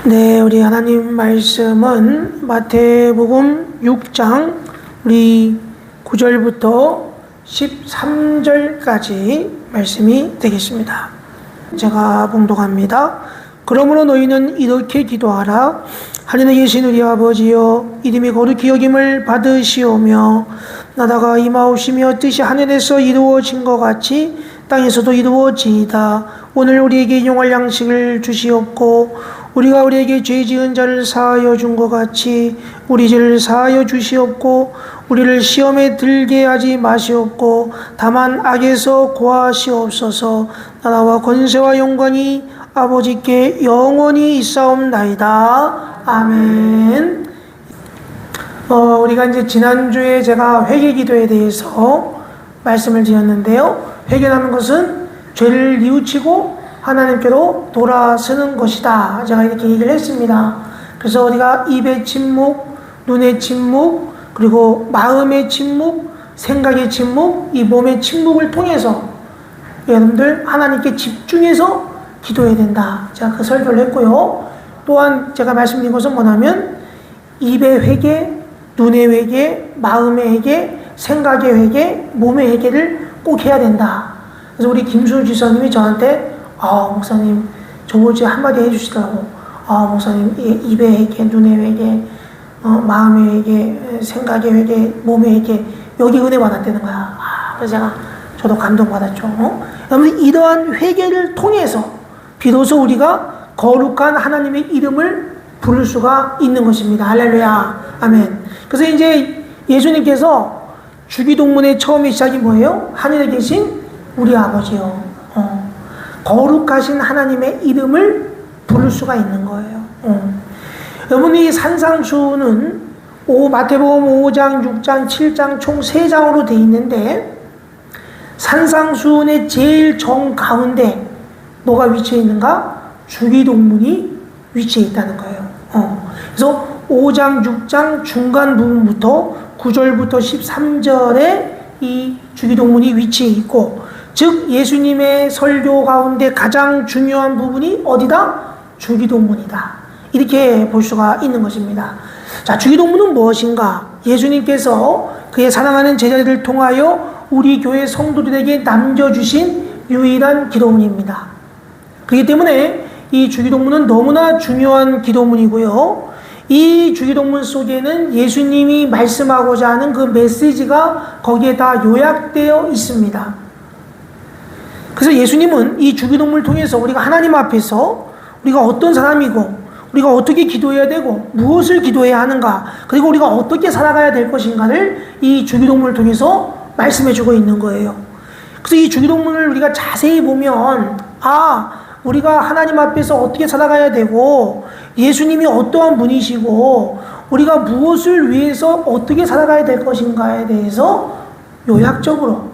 네, 우리 하나님 말씀은 마태복음 6장 우리 9절부터 13절까지 말씀이 되겠습니다. 제가 봉독합니다. 그러므로 너희는 이렇게 기도하라. 하늘에 계신 우리 아버지여, 이름이 거룩히 여김을 받으시오며 나라가 임하옵시며 뜻이 하늘에서 이루어진 것 같이 땅에서도 이루어지이다. 오늘 우리에게 용할 양식을 주시옵고 우리가 우리에게 죄 지은 자를 사하여 준 것 같이 우리 죄를 사하여 주시옵고 우리를 시험에 들게 하지 마시옵고 다만 악에서 구하시옵소서. 나라와 권세와 영광이 아버지께 영원히 있사옵나이다. 아멘. 우리가 이제 지난주에 제가 회개기도에 대해서 말씀을 드렸는데요. 회개라는 것은 죄를 뉘우치고 하나님께로 돌아서는 것이다. 제가 이렇게 얘기를 했습니다. 그래서 우리가 입의 침묵, 눈의 침묵, 그리고 마음의 침묵, 생각의 침묵, 이 몸의 침묵을 통해서 여러분들 하나님께 집중해서 기도해야 된다. 제가 그 설교를 했고요. 또한 제가 말씀드린 것은 뭐냐면 입의 회개, 눈의 회개, 마음의 회개, 생각의 회개, 몸의 회개를 꼭 해야 된다. 그래서 우리 김수우 지사님이 저한테 목사님 저번 주에 한마디 해주시더라고. 목사님 입의 회개, 눈의 회개, 마음의 회개, 생각의 회개, 몸의 회개, 여기 은혜 받았다는 거야. 그래서 저도 감동받았죠. 여러분 이러한 회개를 통해서 비로소 우리가 거룩한 하나님의 이름을 부를 수가 있는 것입니다. 할렐루야. 아멘. 그래서 이제 예수님께서 주기도문의 처음의 시작이 뭐예요? 하늘에 계신 우리 아버지요. 거룩하신 하나님의 이름을 부를 수가 있는 거예요. 여러분 이 산상수훈은 마태복음 5장, 6장, 7장 총 3장으로 되어 있는데 산상수훈의 제일 정 가운데 뭐가 위치해 있는가? 주기도문이 위치해 있다는 거예요. 그래서 5장, 6장 중간 부분부터 9절부터 13절에 이 주기도문이 위치해 있고 즉 예수님의 설교 가운데 가장 중요한 부분이 어디다? 주기도문이다. 이렇게 볼 수가 있는 것입니다. 자, 주기도문은 무엇인가? 예수님께서 그의 사랑하는 제자들을 통하여 우리 교회 성도들에게 남겨주신 유일한 기도문입니다. 그렇기 때문에 이 주기도문은 너무나 중요한 기도문이고요. 이 주기도문 속에는 예수님이 말씀하고자 하는 그 메시지가 거기에 다 요약되어 있습니다. 그래서 예수님은 이 주기도문을 통해서 우리가 하나님 앞에서 우리가 어떤 사람이고 우리가 어떻게 기도해야 되고 무엇을 기도해야 하는가 그리고 우리가 어떻게 살아가야 될 것인가를 이 주기도문을 통해서 말씀해주고 있는 거예요. 그래서 이 주기도문을 우리가 자세히 보면 우리가 하나님 앞에서 어떻게 살아가야 되고 예수님이 어떠한 분이시고 우리가 무엇을 위해서 어떻게 살아가야 될 것인가에 대해서 요약적으로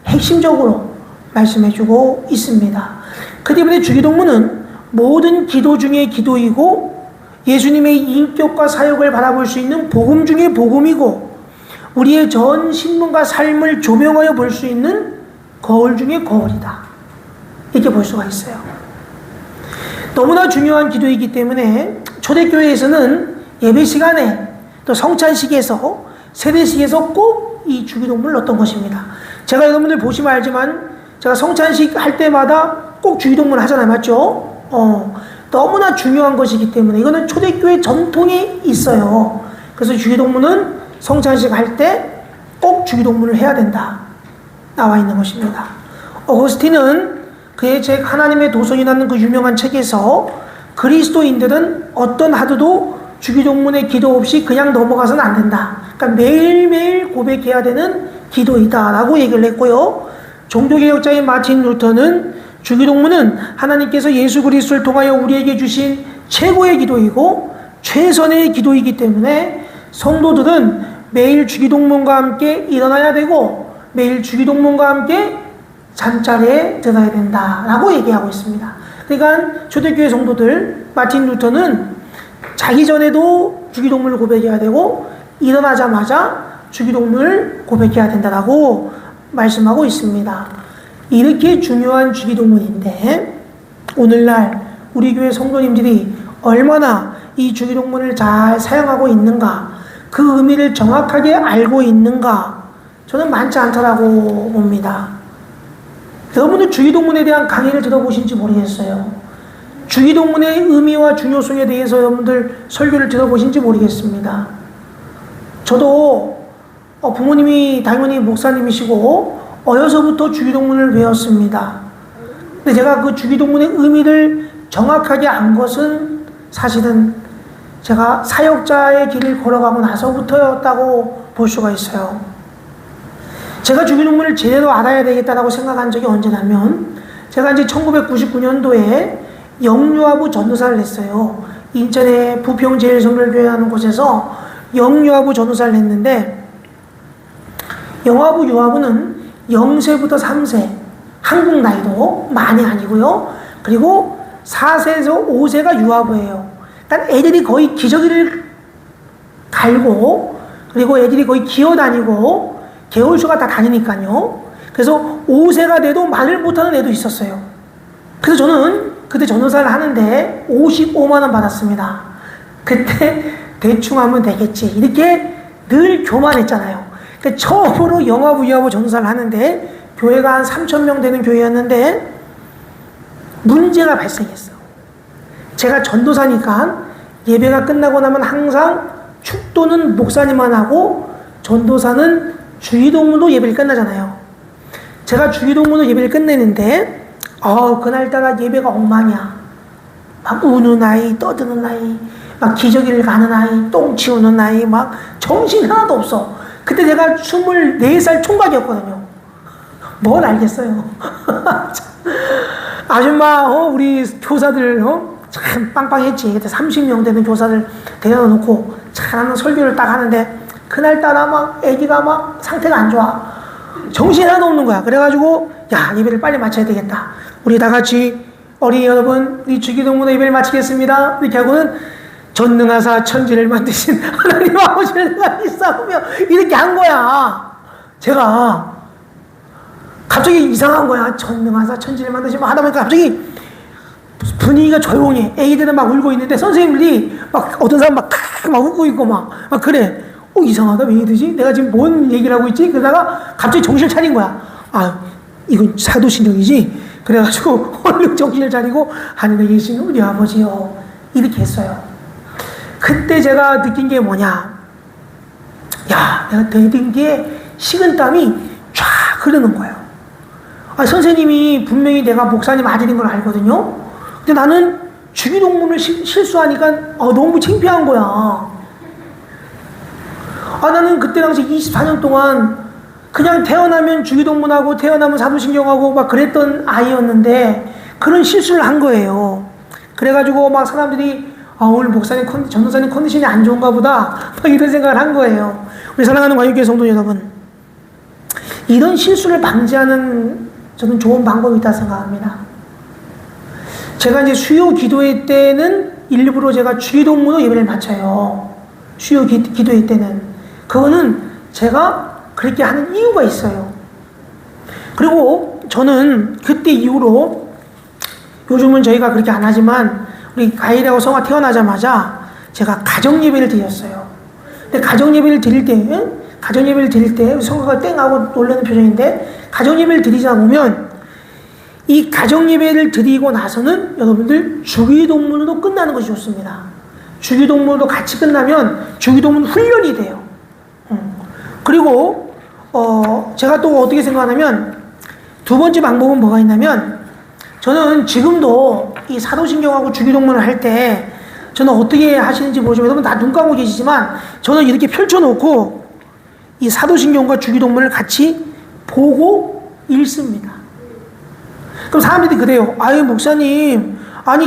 핵심적으로 말씀해주고 있습니다. 그 때문에 주기도문은 모든 기도 중에 기도이고 예수님의 인격과 사역을 바라볼 수 있는 복음 중에 복음이고 우리의 전 신분과 삶을 조명하여 볼 수 있는 거울 중에 거울이다. 이렇게 볼 수가 있어요. 너무나 중요한 기도이기 때문에 초대교회에서는 예배 시간에 또 성찬식에서 세례식에서 꼭 이 주기도문을 넣었던 것입니다. 제가 여러분들 보시면 알지만 제가 성찬식 할 때마다 꼭 주기도문 하잖아요. 맞죠? 너무나 중요한 것이기 때문에 이거는 초대교회 전통이 있어요. 그래서 주기도문은 성찬식 할 때 꼭 주기도문을 해야 된다. 나와 있는 것입니다. 어거스틴은 그의 책 하나님의 도성이라는 그 유명한 책에서 그리스도인들은 어떤 하루도 주기도문의 기도 없이 그냥 넘어가서는 안 된다. 그러니까 매일매일 고백해야 되는 기도이다라고 얘기를 했고요. 종교개혁자인 마틴 루터는 주기도문은 하나님께서 예수 그리스도를 통하여 우리에게 주신 최고의 기도이고 최선의 기도이기 때문에 성도들은 매일 주기도문과 함께 일어나야 되고 매일 주기도문과 함께 잠자리에 들어야 된다라고 얘기하고 있습니다. 그러니까 초대교회 성도들 마틴 루터는 자기 전에도 주기도문을 고백해야 되고 일어나자마자 주기도문을 고백해야 된다라고 말씀하고 있습니다. 이렇게 중요한 주기도문인데 오늘날 우리 교회 성도님들이 얼마나 이 주기도문을 잘 사용하고 있는가, 그 의미를 정확하게 알고 있는가, 저는 많지 않더라고 봅니다. 여러분들 주기도문에 대한 강의를 들어보신지 모르겠어요. 주기도문의 의미와 중요성에 대해서 여러분들 설교를 들어보신지 모르겠습니다. 저도 부모님이 당연히 목사님이시고 어려서부터 주기도문을 배웠습니다. 근데 제가 그 주기도문의 의미를 정확하게 안 것은 사실은 제가 사역자의 길을 걸어가고 나서부터였다고 볼 수가 있어요. 제가 주기도문을 제대로 알아야 되겠다라고 생각한 적이 언제냐면, 제가 이제 1999년도에 영유아부 전도사를 했어요. 인천의 부평제일성결교회라는 곳에서 영유아부 전도사를 했는데, 영아부, 유아부는 0세부터 3세, 한국 나이도 많이 아니고요. 그리고 4세에서 5세가 유아부예요. 그러니까 애들이 거의 기저귀를 갈고, 그리고 애들이 거의 기어다니고, 개월수가 다 다니니까요. 그래서 5세가 돼도 말을 못하는 애도 있었어요. 그래서 저는 그때 전도사를 하는데 55만 원 받았습니다. 그때 대충 하면 되겠지, 이렇게 늘 교만했잖아요. 그러니까 처음으로 영아부, 유아부 전도사를 하는데, 교회가 한 3,000명 되는 교회였는데 문제가 발생했어. 제가 전도사니까 예배가 끝나고 나면 항상 축도는 목사님만 하고 전도사는 주기도문으로 예배를 끝나잖아요. 제가 주기도문으로 예배를 끝내는데 그날따라 예배가 엉망이야. 막 우는 아이, 떠드는 아이, 막 기저귀를 가는 아이, 똥 치우는 아이, 막 정신 하나도 없어. 그때 제가 24살 총각이었거든요. 뭘 알겠어요. 아줌마, 우리 교사들, 참 빵빵했지. 그때 30명 되는 교사들 데려다 놓고 잘하는 설교를 딱 하는데, 그날따라 막 애기가 막 상태가 안 좋아. 정신이 하나도 없는 거야. 그래가지고, 야, 예배를 빨리 마쳐야 되겠다. 우리 다 같이, 어린이 여러분, 우리 주기도문의 예배를 마치겠습니다. 이렇게 하고는 전능하사 천지를 만드신 하나님 아버지를 내가 믿사오며 이렇게 한 거야. 제가 갑자기 이상한 거야. 전능하사 천지를 만드신 하다 보니까 갑자기 분위기가 조용해. 애기들은 막 울고 있는데 선생님들이 막 어떤 사람 막 웃고 있고 막 그래. 이상하다. 왜 이러지? 내가 지금 뭔 얘기를 하고 있지? 그러다가 갑자기 정신을 차린 거야. 이건 사도신경이지? 그래가지고 얼른 정신을 차리고, 하늘에 계신 우리 아버지요, 이렇게 했어요. 그때 제가 느낀 게 뭐냐, 내가 느낀 게 식은땀이 쫙 흐르는 거예요. 선생님이 분명히 내가 목사님 아들인 걸 알거든요. 근데 나는 주기도문을 실수하니까 너무 창피한 거야. 나는 그때 당시 24년 동안 그냥 태어나면 주기도문하고 태어나면 사도신경하고 막 그랬던 아이였는데 그런 실수를 한 거예요. 그래가지고 막 사람들이 오늘 목사님 전도사님 컨디션이 안 좋은가 보다 막 이런 생각을 한 거예요. 우리 사랑하는 관유교회 성도 여러분, 이런 실수를 방지하는 저는 좋은 방법이 있다고 생각합니다. 제가 이제 수요 기도회 때는 일부러 제가 주기도문으로 예배를 마쳐요. 수요 기도회 때는. 그거는 제가 그렇게 하는 이유가 있어요. 그리고 저는 그때 이후로, 요즘은 저희가 그렇게 안 하지만 우리 가일하고 성화 태어나자마자 제가 가정예배를 드렸어요. 근데 가정예배를 드릴 때 성화가 땡하고 놀라는 표정인데, 가정예배를 드리자 보면 이 가정예배를 드리고 나서는 여러분들 주기도문으로 끝나는 것이 좋습니다. 주기도문으로 같이 끝나면 주기도문 훈련이 돼요. 그리고 제가 또 어떻게 생각하냐면, 두 번째 방법은 뭐가 있냐면, 저는 지금도 이 사도신경하고 주기도문을 할 때 저는 어떻게 하시는지 모르지만, 여러분 다 눈 감고 계시지만 저는 이렇게 펼쳐놓고 이 사도신경과 주기도문을 같이 보고 읽습니다. 그럼 사람들이 그래요. 목사님,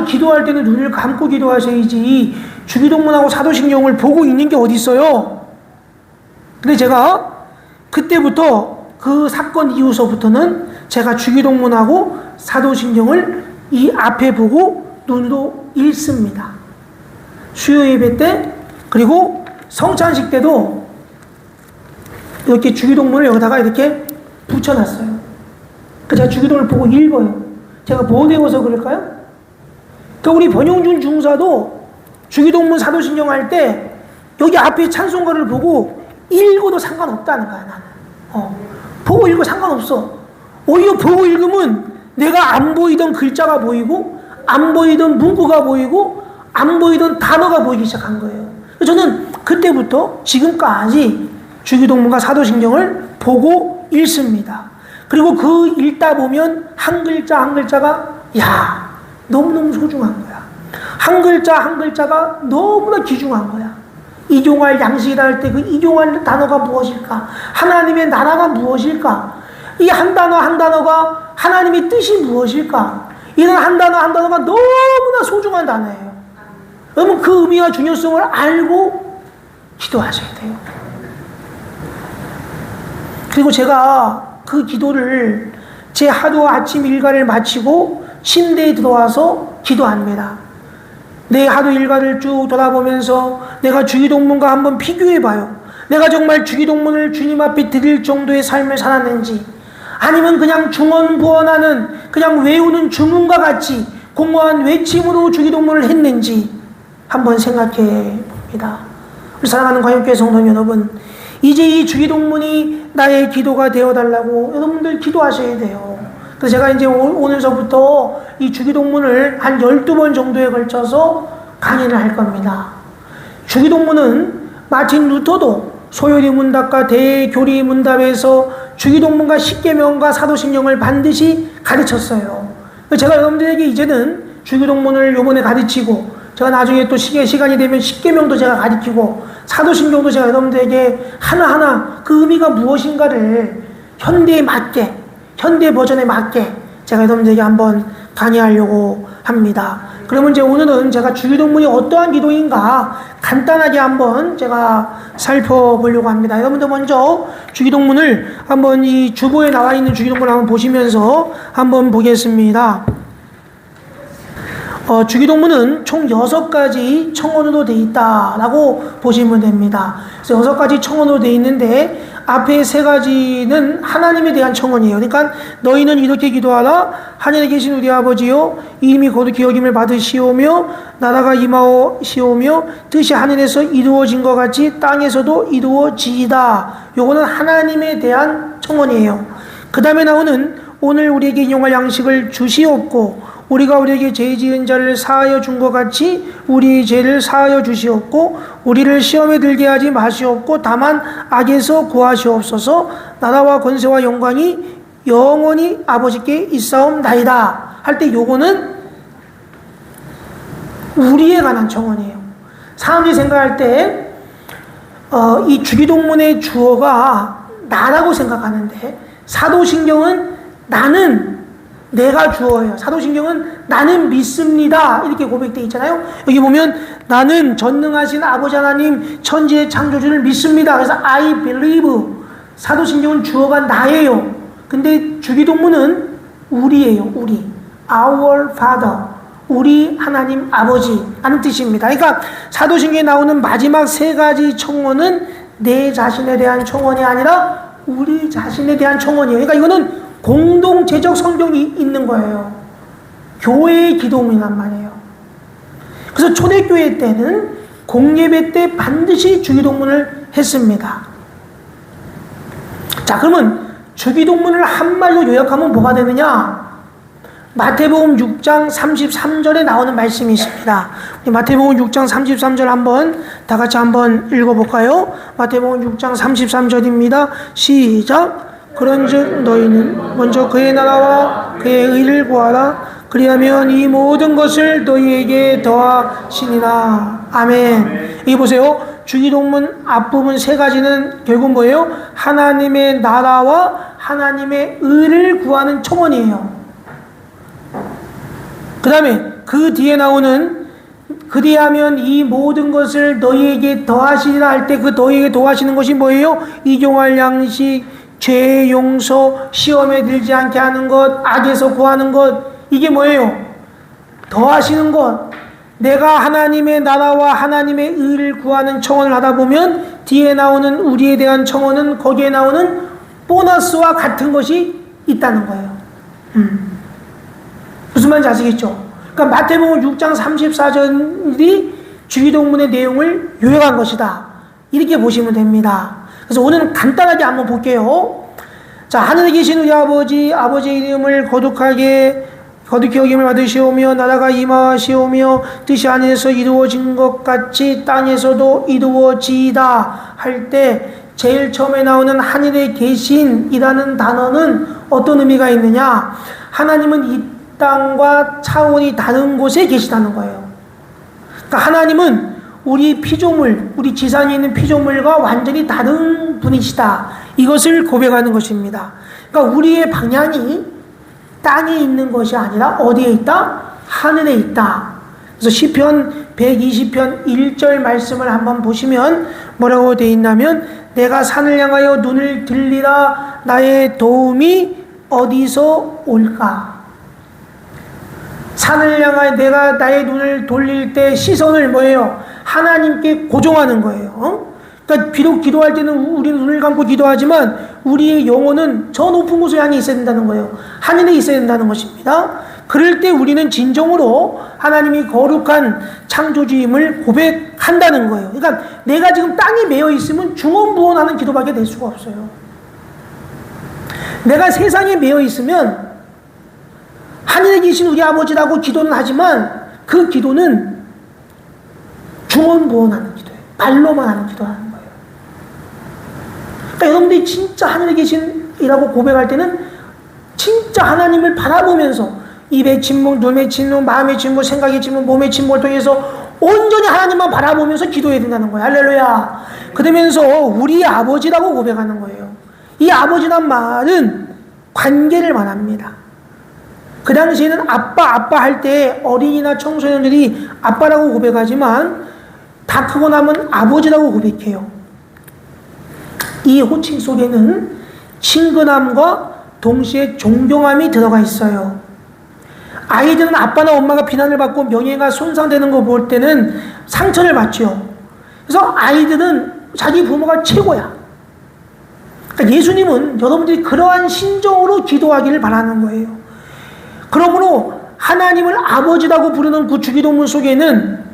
기도할 때는 눈을 감고 기도하셔야지 주기도문하고 사도신경을 보고 읽는 게 어디 있어요? 근데 제가 그때부터, 그 사건 이후서부터는 제가 주기도문하고 사도신경을 이 앞에 보고 눈으로 읽습니다. 수요 예배 때, 그리고 성찬식 때도 이렇게 주기도문을 여기다가 이렇게 붙여놨어요. 제가 주기도문을 보고 읽어요. 제가 뭐 배워서 그럴까요? 그러니까 우리 변용준 중사도 주기도문 사도신경 할 때 여기 앞에 찬송가를 보고 읽어도 상관없다는 거야, 나는. 보고 읽어 상관없어. 오히려 보고 읽으면 내가 안 보이던 글자가 보이고, 안 보이던 문구가 보이고, 안 보이던 단어가 보이기 시작한 거예요. 저는 그때부터 지금까지 주기도문과 사도신경을 보고 읽습니다. 그리고 그 읽다 보면 한 글자 한 글자가 너무너무 소중한 거야. 한 글자 한 글자가 너무나 귀중한 거야. 이종할 양식이라 할 때 그 이종할 단어가 무엇일까? 하나님의 나라가 무엇일까? 이 한 단어 한 단어가 하나님의 뜻이 무엇일까? 이런 한 단어 한 단어가 너무나 소중한 단어예요. 여러분 그 의미와 중요성을 알고 기도하셔야 돼요. 그리고 제가 그 기도를 제 하루 아침 일과를 마치고 침대에 들어와서 기도합니다. 내 하루 일과를 쭉 돌아보면서 내가 주기도문과 한번 비교해봐요. 내가 정말 주기도문을 주님 앞에 드릴 정도의 삶을 살았는지, 아니면 그냥 중언부언하는, 그냥 외우는 주문과 같이 공허한 외침으로 주기도문을 했는지 한번 생각해 봅니다. 우리 사랑하는 광역교회 성도 여러분, 이제 이 주기도문이 나의 기도가 되어달라고 여러분들 기도하셔야 돼요. 그래서 제가 이제 오늘서부터 이 주기도문을 한 12번 정도에 걸쳐서 강의를 할 겁니다. 주기도문은 마틴 루터도 소요리 문답과 대교리 문답에서 주기도문과 십계명과 사도신경을 반드시 가르쳤어요. 제가 여러분들에게 이제는 주기도문을 요번에 가르치고, 제가 나중에 또 시간이 되면 십계명도 제가 가르치고, 사도신경도 제가 여러분들에게 하나하나 그 의미가 무엇인가를 현대에 맞게, 현대 버전에 맞게 제가 여러분들에게 한번 강의하려고 합니다. 그러면 이제 오늘은 제가 주기도문이 어떠한 기도인가 간단하게 한번 제가 살펴보려고 합니다. 여러분들 먼저 주기도문을 한번 이 주보에 나와 있는 주기도문을 한번 보시면서 한번 보겠습니다. 주기도문은 총 6가지 청원으로 되어 있다라고 보시면 됩니다. 그래서 6가지 청원으로 되어 있는데 앞에 3가지는 하나님에 대한 청원이에요. 그러니까 너희는 이렇게 기도하라. 하늘에 계신 우리 아버지요, 이름이 거룩히 여김을 받으시오며 나라가 임하시오며 뜻이 하늘에서 이루어진 것 같이 땅에서도 이루어지이다. 요거는 하나님에 대한 청원이에요. 그 다음에 나오는 오늘 우리에게 인용할 양식을 주시옵고 우리가 우리에게 죄 지은 자를 사하여 준 것 같이 우리 죄를 사하여 주시옵고 우리를 시험에 들게 하지 마시옵고 다만 악에서 구하시옵소서. 나라와 권세와 영광이 영원히 아버지께 있사옵나이다 할 때 요거는 우리에 관한 청원이에요. 사람들이 생각할 때 이 주기도문의 주어가 나라고 생각하는데 사도신경은 나는, 내가 주어예요. 사도신경은 나는 믿습니다 이렇게 고백되어 있잖아요. 여기 보면 나는 전능하신 아버지 하나님 천지의 창조주를 믿습니다. 그래서 I believe. 사도신경은 주어가 나예요. 근데 주기도문은 우리예요. 우리. Our Father. 우리 하나님 아버지 라는 뜻입니다. 그러니까 사도신경에 나오는 마지막 3가지 청원은 내 자신에 대한 청원이 아니라 우리 자신에 대한 청원이에요. 그러니까 이거는 공동체적 성경이 있는 거예요. 교회의 기도문이란 말이에요. 그래서 초대교회 때는 공예배 때 반드시 주기도문을 했습니다. 자, 그러면 주기도문을 한말로 요약하면 뭐가 되느냐? 마태복음 6장 33절에 나오는 말씀이 있습니다. 마태복음 6장 33절 한번 다 같이 한번 읽어볼까요? 마태복음 6장 33절입니다. 시작. 그런즉 너희는 먼저 그의 나라와 그의 의를 구하라. 그리하면 이 모든 것을 너희에게 더하시니라. 아멘. 여기 보세요. 주기도문 앞부분 3가지는 결국 뭐예요? 하나님의 나라와 하나님의 의를 구하는 청원이에요. 그 다음에 그 뒤에 나오는 그리하면 이 모든 것을 너희에게 더하시리라 할 때 그 너희에게 더하시는 것이 뭐예요? 이종할 양식, 죄의 용서, 시험에 들지 않게 하는 것, 악에서 구하는 것, 이게 뭐예요? 더하시는 것. 내가 하나님의 나라와 하나님의 의를 구하는 청원을 하다 보면 뒤에 나오는 우리에 대한 청원은 거기에 나오는 보너스와 같은 것이 있다는 거예요. 무슨 말인지 아시겠죠? 그러니까 마태복음 6장 34절이 주기도문의 내용을 요약한 것이다. 이렇게 보시면 됩니다. 그래서 오늘은 간단하게 한번 볼게요. 자, 하늘에 계신 우리 아버지, 아버지의 이름을 거룩히 여김을 받으시오며 나라가 임하시오며 뜻이 하늘에서 이루어진 것 같이 땅에서도 이루어지이다 할 때 제일 처음에 나오는 하늘에 계신이라는 단어는 어떤 의미가 있느냐? 하나님은 이 땅과 차원이 다른 곳에 계시다는 거예요. 그러니까 하나님은 우리 피조물, 우리 지상에 있는 피조물과 완전히 다른 분이시다. 이것을 고백하는 것입니다. 그러니까 우리의 방향이 땅에 있는 것이 아니라 어디에 있다? 하늘에 있다. 그래서 시편 120편 1절 말씀을 한번 보시면 뭐라고 되어 있냐면 내가 산을 향하여 눈을 들리라 나의 도움이 어디서 올까? 산을 향하여 내가 나의 눈을 돌릴 때 시선을 뭐예요? 하나님께 고정하는 거예요. 그러니까 비록 기도할 때는 우리는 눈을 감고 기도하지만 우리의 영혼은 저 높은 곳을 향해 있어야 된다는 거예요. 하늘에 있어야 된다는 것입니다. 그럴 때 우리는 진정으로 하나님이 거룩한 창조주임을 고백한다는 거예요. 그러니까 내가 지금 땅에 매여 있으면 중언부언하는 기도밖에 될 수가 없어요. 내가 세상에 매여 있으면 하늘에 계신 우리 아버지라고 기도는 하지만 그 기도는 중언부언하는 기도예요. 말로만 하는 기도하는 거예요. 그러니까 여러분들이 진짜 하늘에 계신이라고 고백할 때는 진짜 하나님을 바라보면서 입의 침묵, 눈의 침묵, 마음의 침묵, 생각의 침묵, 몸의 침묵을 통해서 온전히 하나님만 바라보면서 기도해야 된다는 거예요. 할렐루야. 그러면서 우리 아버지라고 고백하는 거예요. 이 아버지란 말은 관계를 말합니다. 그 당시에는 아빠 할 때 어린이나 청소년들이 아빠라고 고백하지만 다 크고 나면 아버지라고 고백해요. 이 호칭 속에는 친근함과 동시에 존경함이 들어가 있어요. 아이들은 아빠나 엄마가 비난을 받고 명예가 손상되는 거 볼 때는 상처를 받죠. 그래서 아이들은 자기 부모가 최고야. 그러니까 예수님은 여러분들이 그러한 심정으로 기도하기를 바라는 거예요. 그러므로 하나님을 아버지라고 부르는 그 주기도문 속에는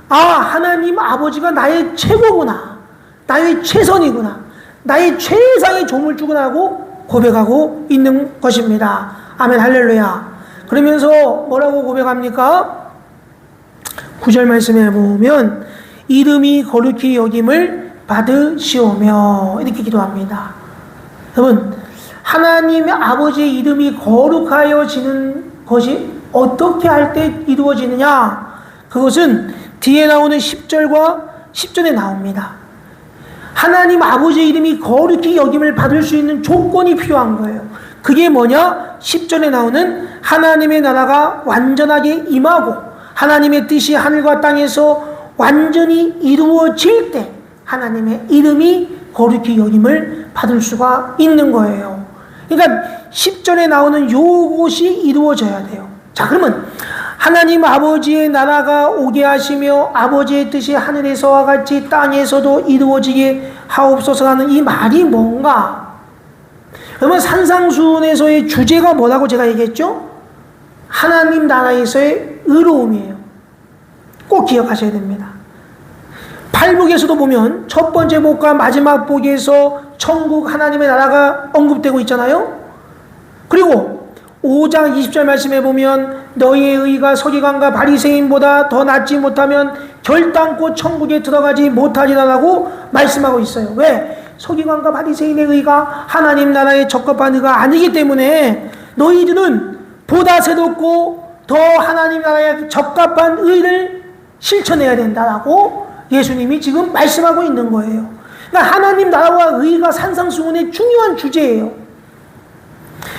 하나님 아버지가 나의 최고구나, 나의 최선이구나, 나의 최상의 조물주구나라고 고백하고 있는 것입니다. 아멘, 할렐루야. 그러면서 뭐라고 고백합니까? 9절 말씀에 보면 이름이 거룩히 여김을 받으시오며 이렇게 기도합니다. 여러분, 하나님의 아버지의 이름이 거룩하여지는 것이 어떻게 할 때 이루어지느냐? 그것은 뒤에 나오는 10절과 10절에 나옵니다. 하나님 아버지의 이름이 거룩히 여김을 받을 수 있는 조건이 필요한 거예요. 그게 뭐냐? 10절에 나오는 하나님의 나라가 완전하게 임하고 하나님의 뜻이 하늘과 땅에서 완전히 이루어질 때 하나님의 이름이 거룩히 여김을 받을 수가 있는 거예요. 그러니까 10절에 나오는 요것이 이루어져야 돼요. 자, 그러면 하나님 아버지의 나라가 오게 하시며 아버지의 뜻이 하늘에서와 같이 땅에서도 이루어지게 하옵소서라는 이 말이 뭔가? 그러면 산상수훈에서의 주제가 뭐라고 제가 얘기했죠? 하나님 나라에서의 의로움이에요. 꼭 기억하셔야 됩니다. 팔복에서도 보면 첫 번째 복과 마지막 복에서 천국 하나님의 나라가 언급되고 있잖아요. 그리고 5장 20절 말씀에 보면 너희의 의가 서기관과 바리새인보다 더 낫지 못하면 결단코 천국에 들어가지 못하리라고 말씀하고 있어요. 왜? 서기관과 바리새인의 의가 하나님 나라에 적합한 의가 아니기 때문에 너희들은 보다 새롭고 더 하나님 나라에 적합한 의를 실천해야 된다라고 예수님이 지금 말씀하고 있는 거예요. 그러니까 하나님 나라와 의가 산상수훈의 중요한 주제예요.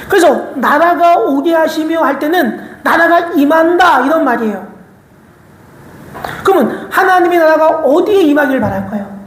그래서 나라가 오게 하시며 할 때는 나라가 임한다 이런 말이에요. 그러면 하나님의 나라가 어디에 임하기를 바랄까요?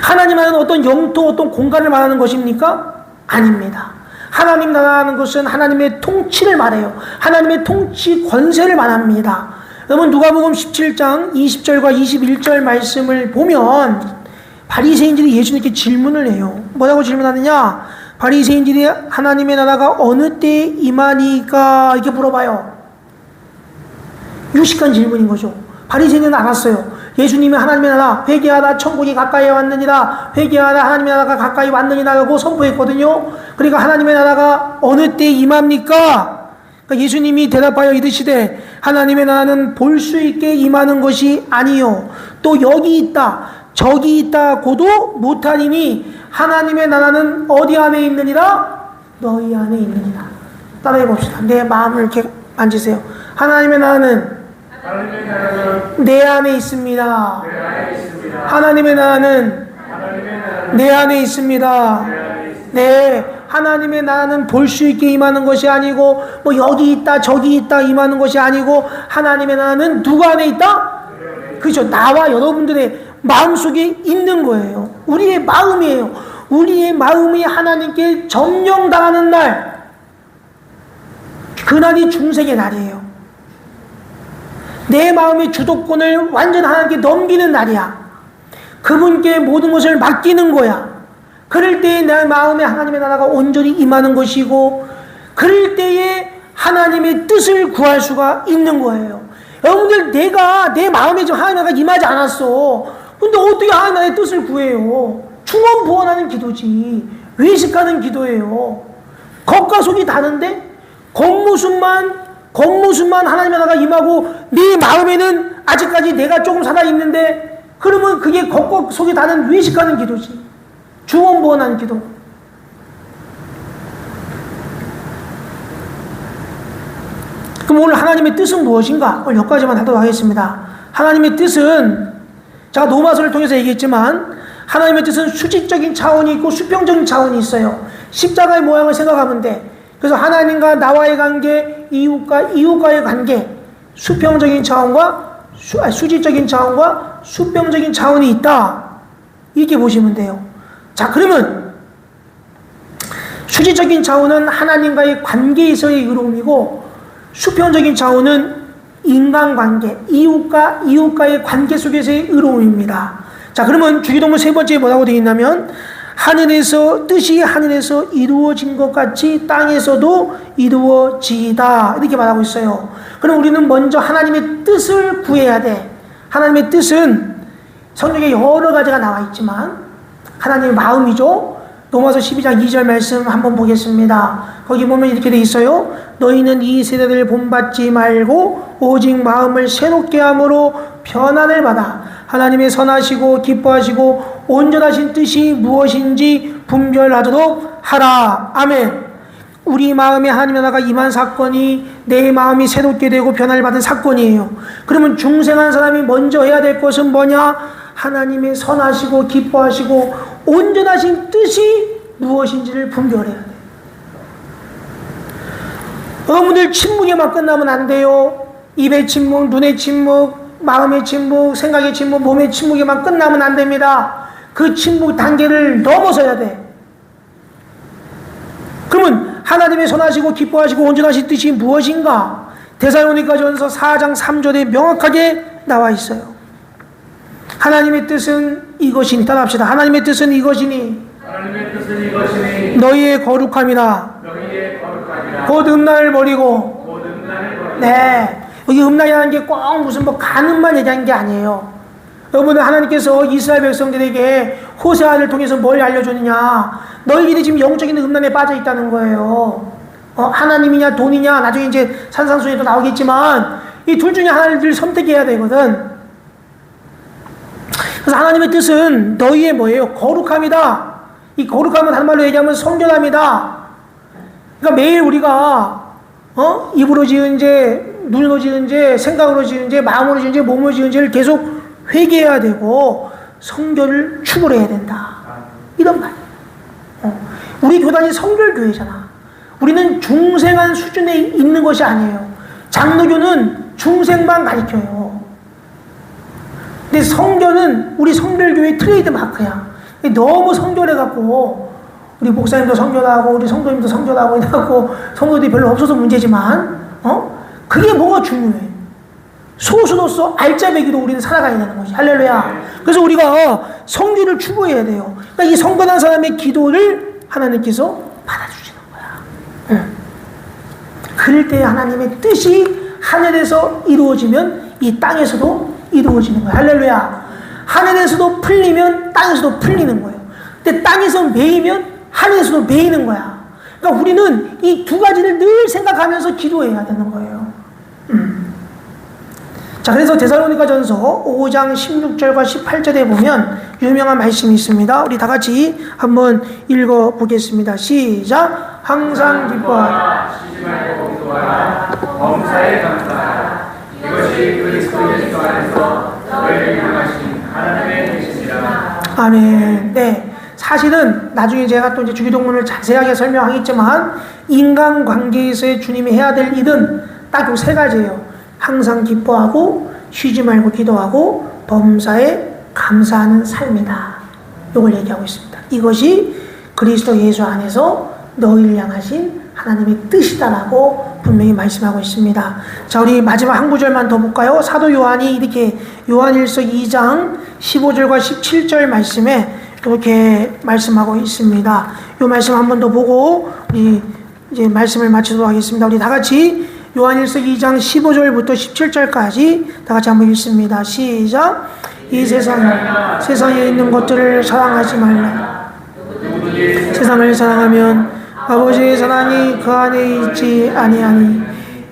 하나님 나라는 어떤 영토, 어떤 공간을 말하는 것입니까? 아닙니다. 하나님 나라라는 것은 하나님의 통치를 말해요. 하나님의 통치 권세를 말합니다. 여러분 누가복음 17장 20절과 21절 말씀을 보면 바리새인들이 예수님께 질문을 해요. 뭐라고 질문하느냐? 바리새인들이 하나님의 나라가 어느 때에 임하니까 이렇게 물어봐요. 유식한 질문인 거죠. 바리새인은 알았어요. 예수님이 하나님의 나라 회개하라 천국이 가까이 왔느니라 회개하라 하나님의 나라가 가까이 왔느니라고 선포했거든요. 그러니까 하나님의 나라가 어느 때 임합니까? 그러니까 예수님이 대답하여 이르시되 하나님의 나라는 볼 수 있게 임하는 것이 아니요 또 여기 있다 저기 있다고도 못하리니 하나님의 나라는 어디 안에 있느니라? 너희 안에 있느니라. 따라해 봅시다. 내 마음을 이렇게 만지세요. 하나님의 나라는 내 안에 있습니다. 하나님의 나라는 내 안에 있습니다. 네, 하나님의 나라는 볼 수 있게 임하는 것이 아니고 뭐 여기 있다 저기 있다 임하는 것이 아니고 하나님의 나라는 누구 안에 있다? 그렇죠. 나와 여러분들의 마음속에 있는 거예요. 우리의 마음이에요. 우리의 마음이 하나님께 점령당하는 날, 그날이 중생의 날이에요. 내 마음의 주도권을 완전 하나님께 넘기는 날이야. 그분께 모든 것을 맡기는 거야. 그럴 때에 내 마음에 하나님의 나라가 온전히 임하는 것이고 그럴 때에 하나님의 뜻을 구할 수가 있는 거예요. 여러분들 내가 내 마음에 지금 하나님의 나라가 임하지 않았어. 근데 어떻게 하나님의 나라의 뜻을 구해요? 충원부원하는 기도지. 외식하는 기도예요. 겉과 속이 다른데 겉모습만 하나님의 나라가 임하고 네 마음에는 아직까지 내가 조금 살아있는데 그러면 그게 겉과 속이 다른 외식하는 기도지. 중원부원한 기도. 그럼 오늘 하나님의 뜻은 무엇인가? 오늘 여기까지만 하도록 하겠습니다. 하나님의 뜻은 제가 로마서를 통해서 얘기했지만 하나님의 뜻은 수직적인 차원이 있고 수평적인 차원이 있어요. 십자가의 모양을 생각하면 돼. 그래서 하나님과 나와의 관계, 이웃과의 관계, 수직적인 차원과 수평적인 차원이 있다. 이렇게 보시면 돼요. 자, 그러면 수직적인 차원은 하나님과의 관계에서의 의로움이고 수평적인 차원은 인간관계, 이웃과의 관계 속에서의 의로움입니다. 자, 그러면 주기도문 세 번째 뭐라고 되어 있냐면 뜻이 하늘에서 이루어진 것 같이 땅에서도 이루어지다 이렇게 말하고 있어요. 그럼 우리는 먼저 하나님의 뜻을 구해야 돼. 하나님의 뜻은 성경에 여러 가지가 나와 있지만 하나님의 마음이죠. 로마서 12장 2절 말씀 한번 보겠습니다. 거기 보면 이렇게 돼 있어요. 너희는 이 세대를 본받지 말고 오직 마음을 새롭게 함으로 변화를 받아 하나님의 선하시고 기뻐하시고 온전하신 뜻이 무엇인지 분별하도록 하라. 아멘. 우리 마음에 하나님의 나라가 임한 사건이 내 마음이 새롭게 되고 변화를 받은 사건이에요. 그러면 중생한 사람이 먼저 해야 될 것은 뭐냐? 하나님의 선하시고 기뻐하시고 온전하신 뜻이 무엇인지를 분별해야 돼요. 여러분들 침묵에만 끝나면 안 돼요. 입의 침묵, 눈의 침묵, 마음의 침묵, 생각의 침묵, 몸의 침묵에만 끝나면 안 됩니다. 그 침묵 단계를 넘어서야 돼. 그러면 하나님의 선하시고 기뻐하시고 온전하신 뜻이 무엇인가? 데살로니가전서 4장 3절에 명확하게 나와 있어요. 하나님의 뜻은 이것이니, 따라합시다. 하나님의 뜻은 이것이니 너희의 거룩함이라. 곧 음란을 버리고. 네, 여기 음란이라는 게 꼭 무슨 뭐 간음만 얘기한 게 아니에요. 여러분들 하나님께서 이스라엘 백성들에게 호세아를 통해서 뭘 알려줬느냐? 너희들이 지금 영적인 음란에 빠져 있다는 거예요. 하나님이냐 돈이냐 나중에 이제 산상수에도 나오겠지만 이 둘 중에 하나를 선택해야 되거든. 그래서 하나님의 뜻은 너희의 뭐예요? 거룩함이다. 이 거룩함은 다른 말로 얘기하면 성결함이다. 그러니까 매일 우리가 입으로 지은 죄, 눈으로 지은 죄, 생각으로 지은 죄, 마음으로 지은 죄, 몸으로 지은 죄를 계속 회개해야 되고 성결을 추구해야 된다. 이런 말. 우리 교단이 성결교회잖아. 우리는 중생한 수준에 있는 것이 아니에요. 장로교는 중생만 가르쳐요. 근데 성결은 우리 성결교회의 트레이드 마크야. 너무 성결해갖고 우리 목사님도 성결하고 우리 성도님도 성결하고 이러고 성도들이 별로 없어서 문제지만 그게 뭐가 중요해. 소수로서 알짜배기로 우리는 살아가야 되는 거지. 할렐루야. 그래서 우리가 성결을 추구해야 돼요. 그러니까 이 성결한 사람의 기도를 하나님께서 받아주시는 거야. 그럴 때 하나님의 뜻이 하늘에서 이루어지면 이 땅에서도 이루어지는 거예요. 할렐루야. 하늘에서도 풀리면 땅에서도 풀리는 거예요. 근데 땅에서 매이면 하늘에서도 매이는 거야. 그러니까 우리는 이 두 가지를 늘 생각하면서 기도해야 되는 거예요. 자, 그래서 데살로니가전서 5장 16절과 18절에 보면 유명한 말씀이 있습니다. 우리 다 같이 한번 읽어보겠습니다. 시작. 항상 기뻐하라. 쉬지 말고 기도하라. 범사에 감사하라. 이것이 그리스도 예수 안에서 너희를 위하신 하나님의 뜻입니다. 아멘. 네. 사실은 나중에 제가 또 이제 주기도문을 자세하게 설명하겠지만 인간관계에서의 주님이 해야 될 일은 딱 요 세 가지예요. 항상 기뻐하고 쉬지 말고 기도하고 범사에 감사하는 삶이다. 이걸 얘기하고 있습니다. 이것이 그리스도 예수 안에서 너희를 향하신 하나님의 뜻이다라고 분명히 말씀하고 있습니다. 자, 우리 마지막 한 구절만 더 볼까요? 사도 요한이 이렇게 요한일서 2장 15절과 17절 말씀에 이렇게 말씀하고 있습니다. 이 말씀 한 번 더 보고 우리 이제 말씀을 마치도록 하겠습니다. 우리 다 같이 요한일서 2장 15절부터 17절까지 다 같이 한번 읽습니다. 시작. 이 세상에 있는 것들을 사랑하지 말라. 세상을 사랑하면 아버지의 사랑이 그 안에 있지 아니하니.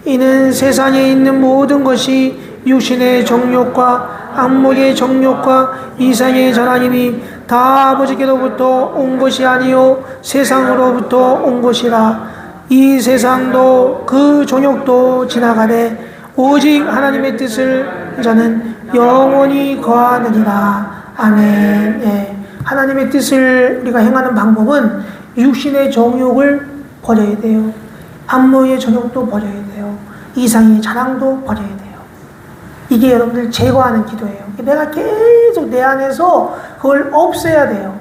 이는 세상에 있는 모든 것이 육신의 정욕과 악목의 정욕과 이상의 자랑이니 다 아버지께로부터 온 것이 아니요 세상으로부터 온 것이라. 이 세상도 그 정욕도 지나가되 오직 하나님의 뜻을 자는 영원히 거하느니라. 아멘. 예. 하나님의 뜻을 우리가 행하는 방법은 육신의 정욕을 버려야 돼요. 안모의 정욕도 버려야 돼요. 이상의 자랑도 버려야 돼요. 이게 여러분들 제거하는 기도예요. 내가 계속 내 안에서 그걸 없애야 돼요.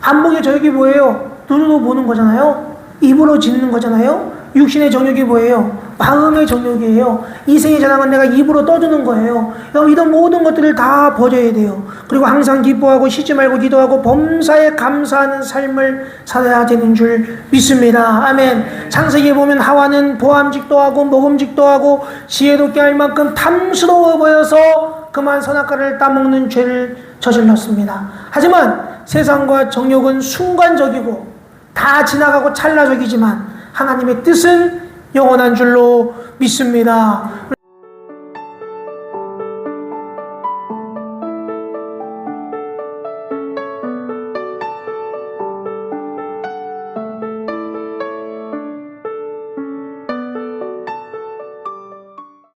안목의 정욕이 뭐예요? 눈으로 보는 거잖아요. 입으로 짓는 거잖아요. 육신의 정욕이 뭐예요? 마음의 정욕이에요. 이생의 자랑은 내가 입으로 떠드는 거예요. 이런 모든 것들을 다 버려야 돼요. 그리고 항상 기뻐하고 쉬지 말고 기도하고 범사에 감사하는 삶을 살아야 되는 줄 믿습니다. 아멘. 창세기에 보면 하와는 보암직도 하고 먹음직도 하고 지혜롭게 할 만큼 탐스러워 보여서 그만 선악과를 따먹는 죄를 저질렀습니다. 하지만 세상과 정욕은 순간적이고 다 지나가고 찰나적이지만 하나님의 뜻은 영원한 줄로 믿습니다.